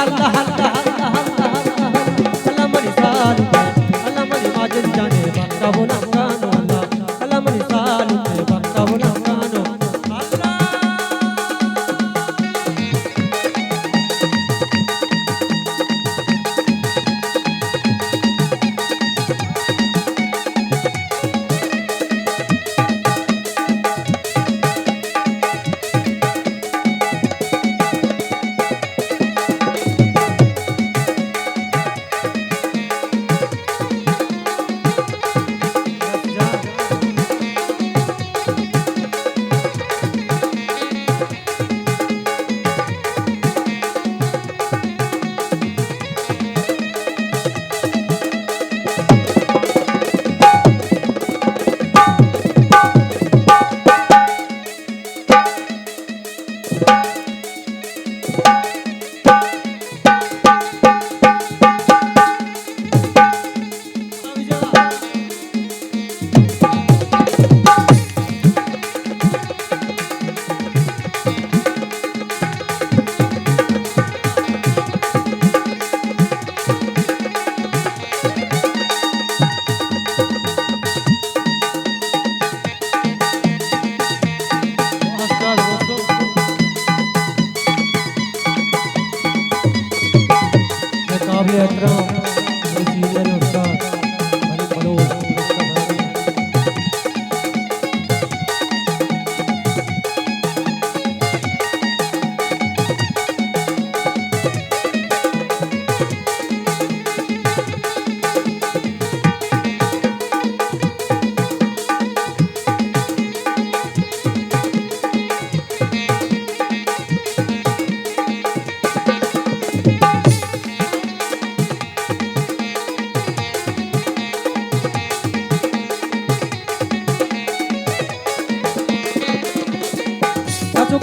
अल्लाह अल्लाह अल्लाह अल्लाह मरी साल अल्लाह मरी माजिद जाने बक्का बोला कानो अल्लाह मरी साल बक्का बोला कानो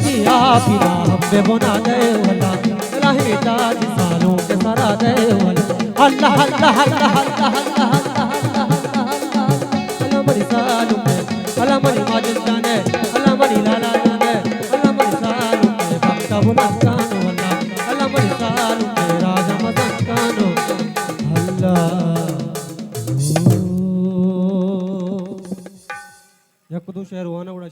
पिला हमें बना दे वाला राही ताज सालों के सरा दे वाला अल्लाह अल्लाह अल्लाह अल्लाह अल्लाह मरी सालों में अल्लाह मरी माजिद जाने अल्लाह मरी लाला जाने अल्लाह मरी सालों में बक्का बोला कानो अल्लाह मरी सालों में राजा मदन कानो अल्लाह या कुदू शहर हुआ ना बड़ा